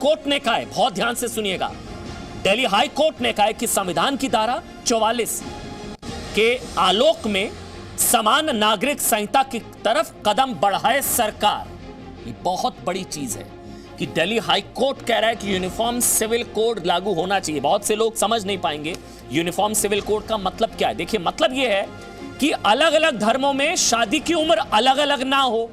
Court ने कहा है, बहुत ध्यान से सुनिएगा, दिल्ली हाई कोर्ट ने कहा है कि संविधान की धारा 44 के आलोक में समान नागरिक संहिता की तरफ कदम बढ़ाए सरकार। ये बहुत बड़ी चीज है कि दिल्ली हाई कोर्ट कह रहा है कि यूनिफॉर्म सिविल कोड लागू होना चाहिए। बहुत से लोग समझ नहीं पाएंगे यूनिफॉर्म सिविल कोड का मतलब क्या है। देखिए, मतलब यह है कि अलग अलग धर्मों में शादी की उम्र अलग अलग ना हो।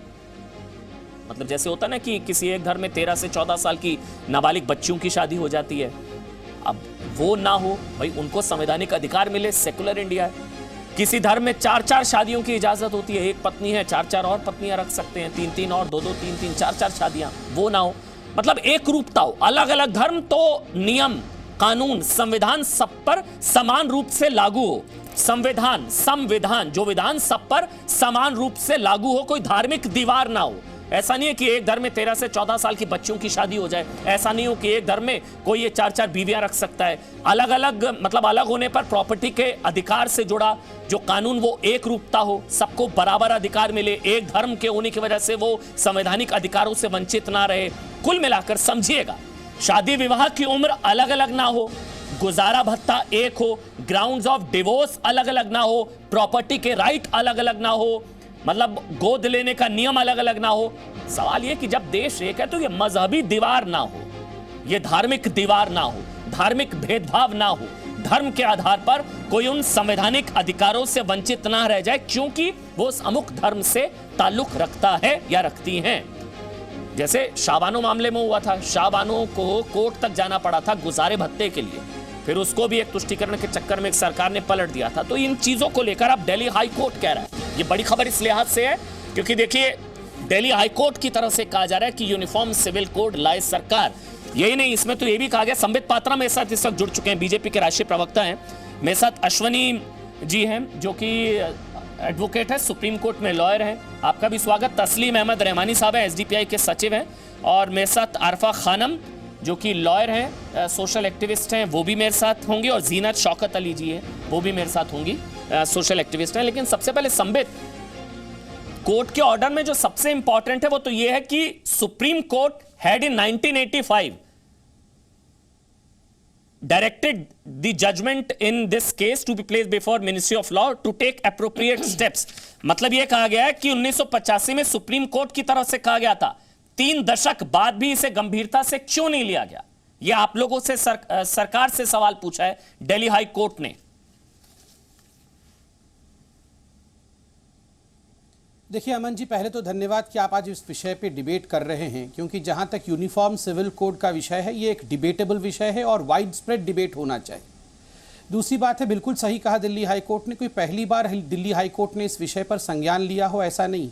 मतलब जैसे होता ना कि किसी एक धर्म में 13 से 14 साल की नाबालिग बच्चियों की शादी हो जाती है, अब वो ना हो भाई, उनको संवैधानिक अधिकार मिले, सेकुलर इंडिया है। किसी धर्म में 4-4 शादियों की इजाजत होती है, एक पत्नी है 4-4 और पत्नियां रख सकते हैं, 3-3 और 2-2 3-3 4-4 शादियां, वो ना हो। मतलब एक रूपता हो। अलग अलग धर्म तो नियम कानून संविधान सब पर समान रूप से लागू हो। संविधान जो विधान सब पर समान रूप से लागू हो, कोई धार्मिक दीवार ना हो। ऐसा नहीं है कि एक धर्म में 13 से 14 साल की बच्चियों की शादी हो जाए, ऐसा नहीं हो कि एक धर्म में कोई ये 4-4 बीवियां रख सकता है। अलग अलग मतलब अलग होने पर प्रॉपर्टी के अधिकार से जुड़ा जो कानून वो एक रूपता हो, सबको बराबर अधिकार मिले, एक धर्म के होने की वजह से वो संवैधानिक अधिकारों से वंचित ना रहे। कुल मिलाकर समझिएगा, शादी विवाह की उम्र अलग अलग ना हो, गुजारा भत्ता एक हो, ग्राउंड्स ऑफ डिवोर्स अलग अलग ना हो, प्रॉपर्टी के राइट अलग अलग ना हो, मतलब गोद लेने का नियम अलग अलग ना हो। सवाल यह कि जब देश एक है तो यह मजहबी दीवार ना हो, यह धार्मिक दीवार ना हो, धार्मिक भेदभाव ना हो, धर्म के आधार पर कोई उन संवैधानिक अधिकारों से वंचित ना रह जाए क्योंकि वो उस अमुक धर्म से ताल्लुक रखता है या रखती हैं। जैसे शाहबानो मामले में हुआ था, शाहबानो को कोर्ट तक जाना पड़ा था गुजारे भत्ते के लिए, फिर उसको भी एक तुष्टीकरण के चक्कर में एक सरकार ने पलट दिया था। तो इन चीजों को लेकर अब दिल्ली हाई कोर्ट कह रहा है। ये बड़ी खबर इस लिहाज से है क्योंकि देखिए, दिल्ली हाई कोर्ट की तरफ से कहा जा रहा है कि यूनिफॉर्म सिविल कोड लाए सरकार। यही नहीं, इसमें तो ये भी कहा गया, संबित पात्रा मेरे साथ इस वक्त जुड़ चुके हैं, बीजेपी के राष्ट्रीय प्रवक्ता हैं। मेरे साथ अश्वनी जी हैं जो कि एडवोकेट है, सुप्रीम कोर्ट में लॉयर हैं। आपका भी स्वागत। तस्लीम अहमद रहमानी साहब हैं, एसडीपीआई के सचिव हैं, और मेरे साथ आरफा खानम जो कि लॉयर हैं, सोशल एक्टिविस्ट हैं, वो भी मेरे साथ होंगी, और जीनत शौकत अली जी हैं, वो भी मेरे साथ होंगी, सोशल एक्टिविस्ट हैं। लेकिन सबसे पहले संबित, कोर्ट के ऑर्डर में जो सबसे इंपॉर्टेंट है वो तो ये है कि supreme court had in 1985 directed the judgment in this case to be placed before Ministry of Law to take appropriate steps। मतलब यह कहा गया है कि 1985 में सुप्रीम कोर्ट की तरफ से कहा गया था, 3 दशक बाद भी इसे गंभीरता से क्यों नहीं लिया गया? यह आप लोगों से सरकार से सवाल पूछा है दिल्ली हाई कोर्ट ने। देखिए अमन जी, पहले तो धन्यवाद कि आप आज इस विषय पे डिबेट कर रहे हैं, क्योंकि जहां तक यूनिफॉर्म सिविल कोड का विषय है, ये एक डिबेटेबल विषय है और वाइड स्प्रेड डिबेट होना चाहिए। दूसरी बात है, बिल्कुल सही कहा दिल्ली हाई कोर्ट ने, कोई पहली बार दिल्ली हाई कोर्ट ने इस विषय पर संज्ञान लिया हो ऐसा नहीं।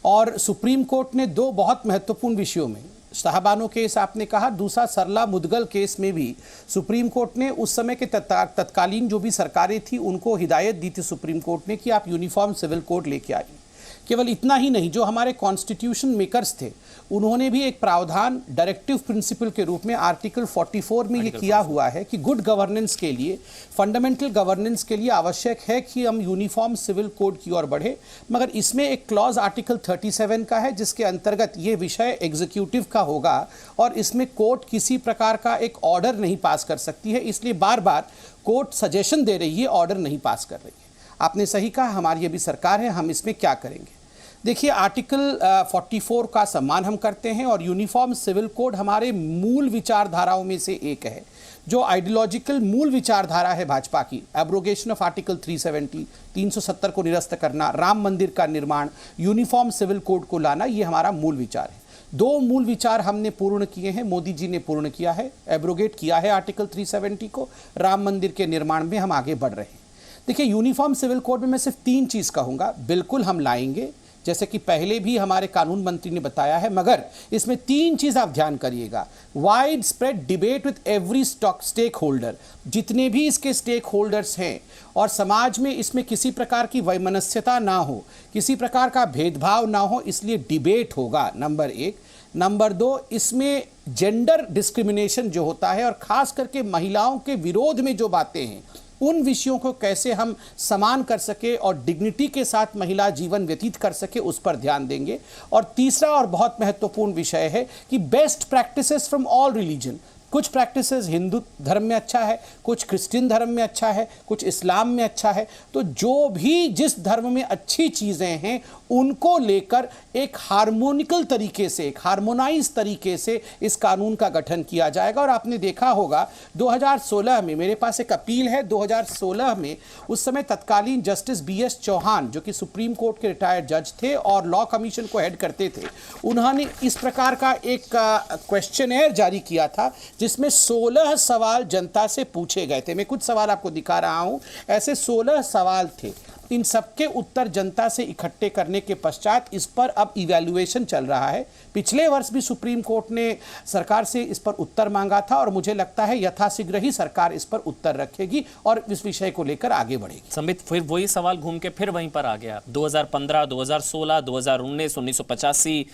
और सुप्रीम कोर्ट ने 2 बहुत महत्वपूर्ण विषयों में, शाहबानो केस आपने कहा, दूसरा सरला मुदगल केस में भी सुप्रीम कोर्ट ने उस समय के तत्कालीन जो भी सरकारें थी उनको हिदायत दी थी सुप्रीम कोर्ट ने कि आप यूनिफॉर्म सिविल कोड लेके आइए। केवल इतना ही नहीं, जो हमारे कॉन्स्टिट्यूशन मेकर्स थे उन्होंने भी एक प्रावधान डायरेक्टिव प्रिंसिपल के रूप में आर्टिकल 44 में ये किया हुआ है कि गुड गवर्नेंस के लिए, फंडामेंटल गवर्नेंस के लिए आवश्यक है कि हम यूनिफॉर्म सिविल कोड की ओर बढ़े। मगर इसमें एक क्लॉज आर्टिकल 37 का है जिसके अंतर्गत ये विषय एग्जीक्यूटिव का होगा और इसमें कोर्ट किसी प्रकार का एक ऑर्डर नहीं पास कर सकती है। इसलिए बार बार कोर्ट सजेशन दे रही है, ऑर्डर नहीं पास कर रही है। आपने सही कहा, हमारी अभी सरकार है, हम इसमें क्या करेंगे। देखिए, आर्टिकल 44 का सम्मान हम करते हैं और यूनिफॉर्म सिविल कोड हमारे मूल विचारधाराओं में से एक है। जो आइडियोलॉजिकल मूल विचारधारा है भाजपा की, एब्रोगेशन ऑफ आर्टिकल 370, 370 को निरस्त करना, राम मंदिर का निर्माण, यूनिफॉर्म सिविल कोड को लाना, ये हमारा मूल विचार है। 2 मूल विचार हमने पूर्ण किए हैं, मोदी जी ने पूर्ण किया है, एब्रोगेट किया है आर्टिकल 370 को, राम मंदिर के निर्माण में हम आगे बढ़ रहे हैं। देखिए, यूनिफॉर्म सिविल कोड में मैं सिर्फ 3 चीज़ कहूँगा, बिल्कुल हम लाएंगे, जैसे कि पहले भी हमारे कानून मंत्री ने बताया है, मगर इसमें 3 चीज़ आप ध्यान करिएगा। Wide spread debate with every stake holder, जितने भी इसके स्टेक होल्डर्स हैं, और समाज में इसमें किसी प्रकार की वैमनस्यता ना हो, किसी प्रकार का भेदभाव ना हो, इसलिए डिबेट होगा, नंबर 1। नंबर 2, इसमें जेंडर डिस्क्रिमिनेशन जो होता है और ख़ास करके महिलाओं के विरोध में जो बातें हैं उन विषयों को कैसे हम समान कर सके और डिग्निटी के साथ महिला जीवन व्यतीत कर सके, उस पर ध्यान देंगे। और तीसरा और बहुत महत्वपूर्ण विषय है कि best practices from all religion. कुछ प्रैक्टिसेस हिंदू धर्म में अच्छा है, कुछ क्रिश्चियन धर्म में अच्छा है, कुछ इस्लाम में अच्छा है। तो जो भी जिस धर्म में अच्छी चीज़ें हैं उनको लेकर एक हार्मोनिकल तरीके से, एक हार्मोनाइज तरीके से इस कानून का गठन किया जाएगा। और आपने देखा होगा 2016 में, मेरे पास एक अपील है, 2016 में उस समय तत्कालीन जस्टिस BS चौहान, जो कि सुप्रीम कोर्ट के रिटायर्ड जज थे और लॉ कमीशन को हेड करते थे, उन्होंने इस प्रकार का एक क्वेश्चनेयर जारी किया था जिसमें 16 सवाल जनता से पूछे गए थे। मैं कुछ सवाल आपको दिखा रहा हूं, ऐसे 16 सवाल थे। इन सबके उत्तर जनता से इकट्ठे करने के पश्चात इस पर अब इवैल्यूएशन चल रहा है। पिछले वर्ष भी सुप्रीम कोर्ट ने सरकार से इस पर उत्तर मांगा था और मुझे लगता है यथाशीघ्र ही सरकार इस पर उत्तर रखेगी और इस विषय को लेकर आगे बढ़ेगी। संबित, फिर वही सवाल घूम के फिर वहीं पर आ गया। 2015, 2016, 2019, 1985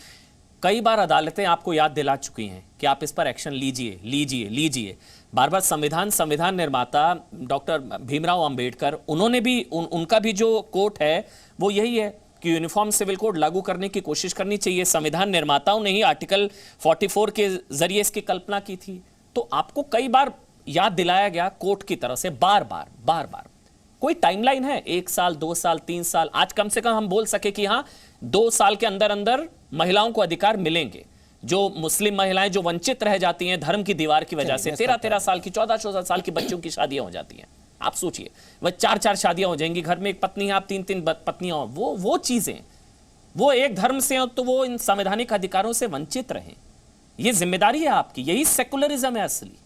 कई बार अदालतें आपको याद दिला चुकी हैं कि आप इस पर एक्शन लीजिए लीजिए लीजिए। बार बार संविधान निर्माता डॉक्टर भीमराव अंबेडकर, उन्होंने भी उनका भी जो कोट है वो यही है कि यूनिफॉर्म सिविल कोड लागू करने की कोशिश करनी चाहिए। संविधान निर्माताओं ने ही आर्टिकल 44 के जरिए इसकी कल्पना की थी। तो आपको कई बार याद दिलाया गया कोर्ट की तरफ से, बार बार। कोई टाइमलाइन है? 1 साल, 2 साल, 3 साल? आज कम से कम हम बोल सके कि हाँ, 2 साल के अंदर अंदर महिलाओं को अधिकार मिलेंगे। जो मुस्लिम महिलाएं जो वंचित रह जाती हैं धर्म की दीवार की वजह से, 13-13 साल की, 14-14 साल की बच्चों की शादियां हो जाती हैं। आप सोचिए, वह 4-4 शादियां हो जाएंगी, घर में एक पत्नी है, आप 3-3 पत्नियां हो, वो चीजें, वो एक धर्म से हो तो वो इन संवैधानिक अधिकारों से वंचित रहें। ये जिम्मेदारी है आपकी, यही सेकुलरिज्म है असली।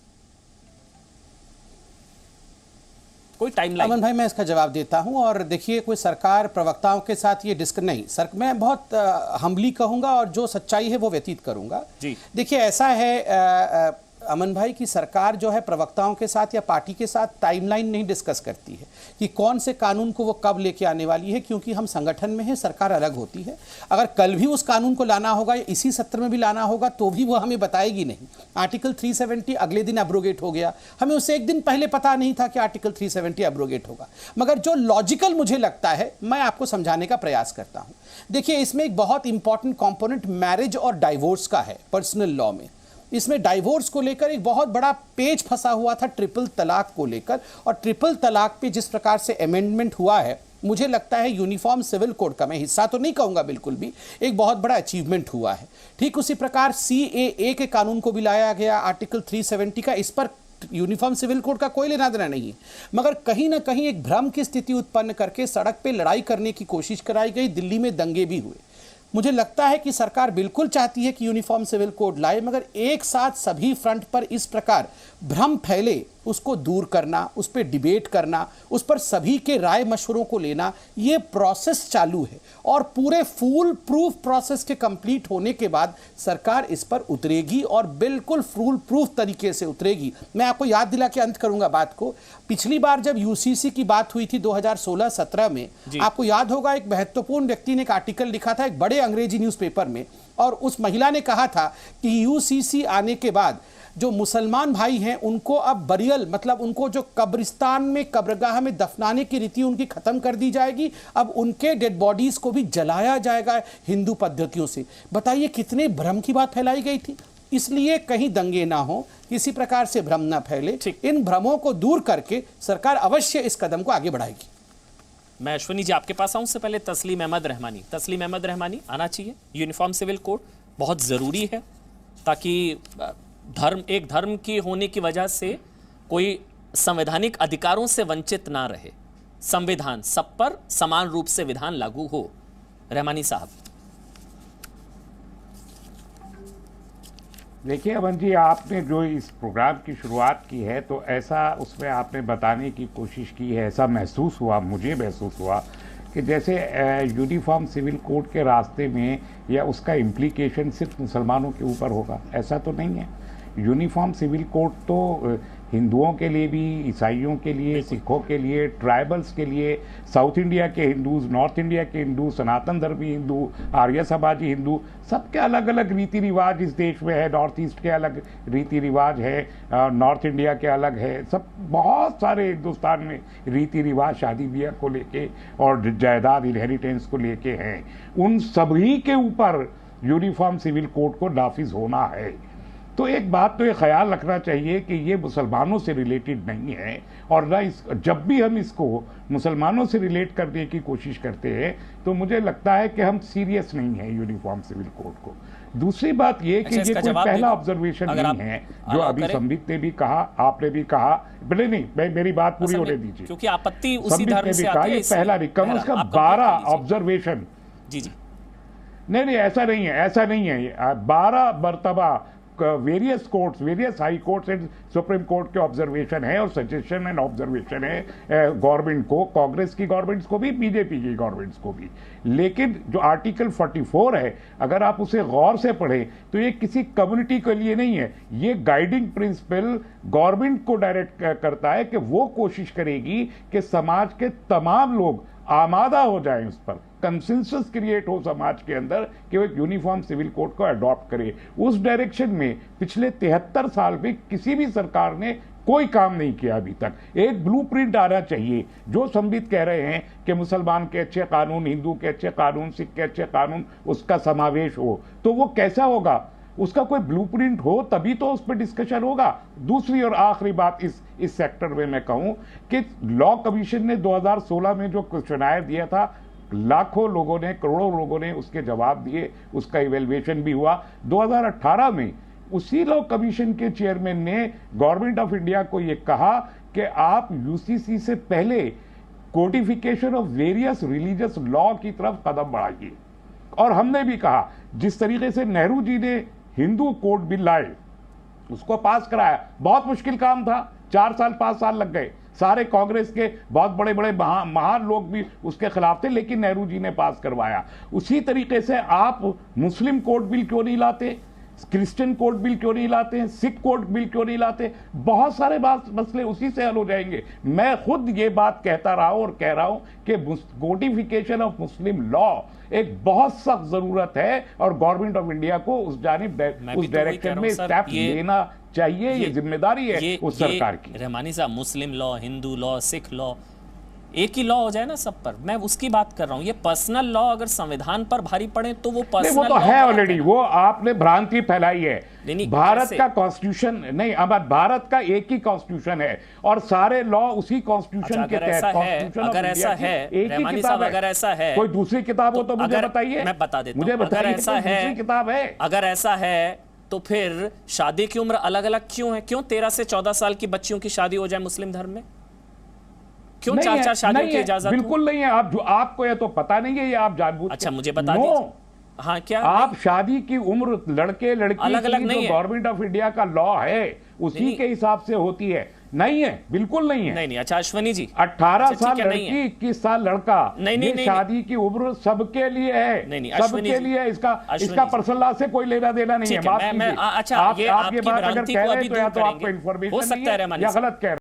कोई टाइमलाइन? अमन भाई, मैं इसका जवाब देता हूं। और देखिए, कोई सरकार प्रवक्ताओं के साथ ये नहीं, मैं बहुत हम्बली कहूंगा और जो सच्चाई है वो व्यतीत करूंगा जी। देखिए, ऐसा है अमन भाई की सरकार जो है प्रवक्ताओं के साथ या पार्टी के साथ टाइमलाइन नहीं डिस्कस करती है कि कौन से कानून को वो कब लेके आने वाली है, क्योंकि हम संगठन में हैं, सरकार अलग होती है। अगर कल भी उस कानून को लाना होगा या इसी सत्र में भी लाना होगा तो भी वो हमें बताएगी नहीं। आर्टिकल 370 अगले दिन एब्रोगेट हो गया, हमें उससे एक दिन पहले पता नहीं था कि आर्टिकल 370 एब्रोगेट होगा। मगर जो लॉजिकल मुझे लगता है, मैं आपको समझाने का प्रयास करता हूं। देखिए, इसमें एक बहुत इंपॉर्टेंट कॉम्पोनेंट मैरिज और डाइवोर्स का है पर्सनल लॉ में। इसमें डाइवोर्स को लेकर एक बहुत बड़ा पेच फंसा हुआ था ट्रिपल तलाक को लेकर, और ट्रिपल तलाक पे जिस प्रकार से अमेंडमेंट हुआ है, मुझे लगता है यूनिफॉर्म सिविल कोड का, मैं हिस्सा तो नहीं कहूंगा बिल्कुल भी, एक बहुत बड़ा अचीवमेंट हुआ है। ठीक उसी प्रकार CAA के कानून को भी लाया गया, आर्टिकल 370 का। इस पर यूनिफॉर्म सिविल कोड का कोई लेना देना नहीं है, मगर कहीं ना कहीं एक भ्रम की स्थिति उत्पन्न करके सड़क पे लड़ाई करने की कोशिश कराई गई। दिल्ली में दंगे भी हुए। मुझे लगता है कि सरकार बिल्कुल चाहती है कि यूनिफॉर्म सिविल कोड लाए, मगर एक साथ सभी फ्रंट पर इस प्रकार भ्रम फैले, उसको दूर करना, उस पर डिबेट करना, उस पर सभी के राय मशवरों को लेना, ये प्रोसेस चालू है। और पूरे फूल प्रूफ प्रोसेस के कंप्लीट होने के बाद सरकार इस पर उतरेगी और बिल्कुल फूल प्रूफ तरीके से उतरेगी। मैं आपको याद दिला के अंत करूंगा बात को। पिछली बार जब UCC की बात हुई थी 2016-17 में, आपको याद होगा एक महत्वपूर्ण व्यक्ति ने एक आर्टिकल लिखा था एक बड़े अंग्रेजी न्यूज़पेपर में, और उस महिला ने कहा था कि UCC आने के बाद जो मुसलमान भाई हैं उनको अब बरियल, मतलब उनको जो कब्रिस्तान में, कब्रगाह में दफनाने की रीति उनकी खत्म कर दी जाएगी। अब उनके डेड बॉडीज को भी जलाया जाएगा हिंदू पद्धतियों से। बताइए कितने भ्रम की बात फैलाई गई थी। इसलिए कहीं दंगे ना हो, किसी प्रकार से भ्रम ना फैले, इन भ्रमों को दूर करके सरकार अवश्य इस कदम को आगे बढ़ाएगी। मैं अश्विनी जी आपके पास आऊं, उससे पहले तस्लीम अहमद रहमानी। तस्लीम अहमद रहमानी, आना चाहिए यूनिफॉर्म सिविल कोड, बहुत ज़रूरी है ताकि एक धर्म की होने की वजह से कोई संवैधानिक अधिकारों से वंचित ना रहे। संविधान सब पर समान रूप से विधान लागू हो। रहमानी साहब। देखिए अमन जी, आपने जो इस प्रोग्राम की शुरुआत की है तो ऐसा उसमें आपने बताने की कोशिश की है, ऐसा महसूस हुआ, मुझे महसूस हुआ कि जैसे यूनिफॉर्म सिविल कोड के रास्ते में या उसका इम्प्लीकेशन सिर्फ मुसलमानों के ऊपर होगा, ऐसा तो नहीं है। यूनिफॉर्म सिविल कोड तो हिंदुओं के लिए भी, ईसाइयों के लिए, सिखों के लिए, ट्राइबल्स के लिए, साउथ इंडिया के हिंदूज, नॉर्थ इंडिया के हिंदू, सनातन धर्मी हिंदू, आर्य समाजी हिंदू, सबके अलग अलग रीति रिवाज इस देश में है। नॉर्थ ईस्ट के अलग रीति रिवाज है, नॉर्थ इंडिया के अलग है, सब बहुत सारे हिंदुस्तान में रीति रिवाज शादी ब्याह को लेके और जायदाद इनहेरिटेंस को लेके हैं। उन सभी के ऊपर यूनिफॉर्म सिविल कोड को नाफिज होना है। तो एक बात तो ये ख्याल रखना चाहिए कि ये मुसलमानों से रिलेटेड नहीं है, और ना जब भी हम इसको मुसलमानों से रिलेट करने की कोशिश करते हैं तो मुझे लगता है कि हम सीरियस नहीं है यूनिफॉर्म सिविल कोड को। दूसरी बात ये कि ये कोई पहला ऑब्जर्वेशन नहीं है जो अभी संबित ने भी कहा, आपने भी कहा, भले नहीं मेरी बात पूरी होने दीजिए, क्योंकि आपत्ति उसी धर्म से आती है। ये पहला नहीं, कम से कम 12 ऑब्जर्वेशन। जी जी, नहीं ऐसा नहीं है, ऐसा नहीं है। 12 मरतबा various courts, various high courts and supreme court के ऑब्जर्वेशन है और सजेशन एंड ऑब्जर्वेशन है गवर्नमेंट को, कांग्रेस की गवर्नमेंट्स को भी, बीजेपी की गवर्नमेंट्स को भी। लेकिन जो आर्टिकल 44 है, अगर आप उसे गौर से पढ़ें तो ये किसी कम्युनिटी के लिए नहीं है। ये गाइडिंग प्रिंसिपल गवर्नमेंट को डायरेक्ट करता है कि वो कोशिश करेगी कि समाज के तमाम लोग आमादा हो जाएं, उस पर कंसेंसस क्रिएट हो समाज के अंदर कि वो यूनिफॉर्म सिविल कोड को अडॉप्ट करे। उस डायरेक्शन में पिछले 73 साल में किसी भी सरकार ने कोई काम नहीं किया अभी तक। एक ब्लूप्रिंट आना चाहिए। जो संबित कह रहे हैं कि मुसलमान के अच्छे कानून, हिंदू के अच्छे कानून, सिख के अच्छे कानून, उसका समावेश हो, तो वो कैसा होगा? उसका कोई ब्लूप्रिंट हो तभी तो उस पर डिस्कशन होगा। दूसरी और आखिरी बात इस सेक्टर में मैं कहूं कि लॉ कमीशन ने 2016 में जो क्वेश्चनायर दिया था, लाखों लोगों ने, करोड़ों लोगों ने उसके जवाब दिए, उसका इवेल्युएशन भी हुआ। 2018 में उसी लॉ कमीशन के चेयरमैन ने गवर्नमेंट ऑफ इंडिया को यह कहा कि आप यूसीसी से पहले codification of various religious law की तरफ कदम बढ़ाइए। और हमने भी कहा, जिस तरीके से नेहरू जी ने हिंदू कोड बिल लाए, उसको पास कराया, बहुत मुश्किल काम था, 4 साल 5 साल लग गए। सारे कांग्रेस के बहुत बड़े बड़े महान लोग भी उसके खिलाफ थे, लेकिन नेहरू जी ने पास करवाया। उसी तरीके से आप मुस्लिम कोड बिल क्यों नहीं लाते, क्रिश्चियन कोड बिल क्यों नहीं लाते हैं, सिख कोड बिल क्यों नहीं लाते? बहुत सारे मसले उसी से हल हो जाएंगे। मैं खुद ये बात कहता रहा हूं और कह रहा हूं कि कोडिफिकेशन ऑफ मुस्लिम लॉ एक बहुत सख्त जरूरत है और गवर्नमेंट ऑफ इंडिया को उस डायरेक्शन में स्टेप लेना चाहिए। ये जिम्मेदारी है उस सरकार की। रहमानी साहब, मुस्लिम law, Hindu law, Sikh law, एक ही लॉ हो जाए ना सब पर, मैं उसकी बात कर रहा हूं। ये पर्सनल लॉ अगर संविधान पर भारी पड़े तो वो पर्सनल वो तो है ऑलरेडी, वो आपने भ्रांति फैलाई है। भारत का कॉन्स्टिट्यूशन नहीं, अब भारत का एक ही कॉन्स्टिट्यूशन है और सारे लॉ उसी कॉन्स्टिट्यूशन के तहत। अगर ऐसा है, एक ही किताब, अगर ऐसा है, कोई दूसरी किताब हो तो मुझे बताइए, मैं बता देता हूं। मुझे बताइए, ऐसा है, दूसरी किताब है। अगर ऐसा है तो फिर शादी की उम्र अलग अलग क्यों है? क्यों 13 से 14 साल की बच्चियों की शादी हो जाए मुस्लिम धर्म में? क्यों 4-4 शादियों की इजाजत? बिल्कुल नहीं है। आप जो आपको ये तो पता नहीं है, ये आप जानबूझ। अच्छा, मुझे बता दीजिए। हाँ, क्या आप शादी की उम्र लड़के लड़की अलग अलग नहीं है? गवर्नमेंट ऑफ इंडिया का लॉ है उसी के हिसाब से होती है। नहीं है, बिल्कुल नहीं है। नहीं। अच्छा अश्वनी जी, 18 साल लड़की, 21 साल लड़का, नहीं, शादी की उम्र सबके लिए है। नहीं, सबके लिए। इसका पर्सनल लॉ से कोई लेना देना नहीं है। अच्छा, आप ये बात अगर कह रहे हैं तो या तो आपको इन्फॉर्मेशन नहीं है या गलत कह रहे हैं।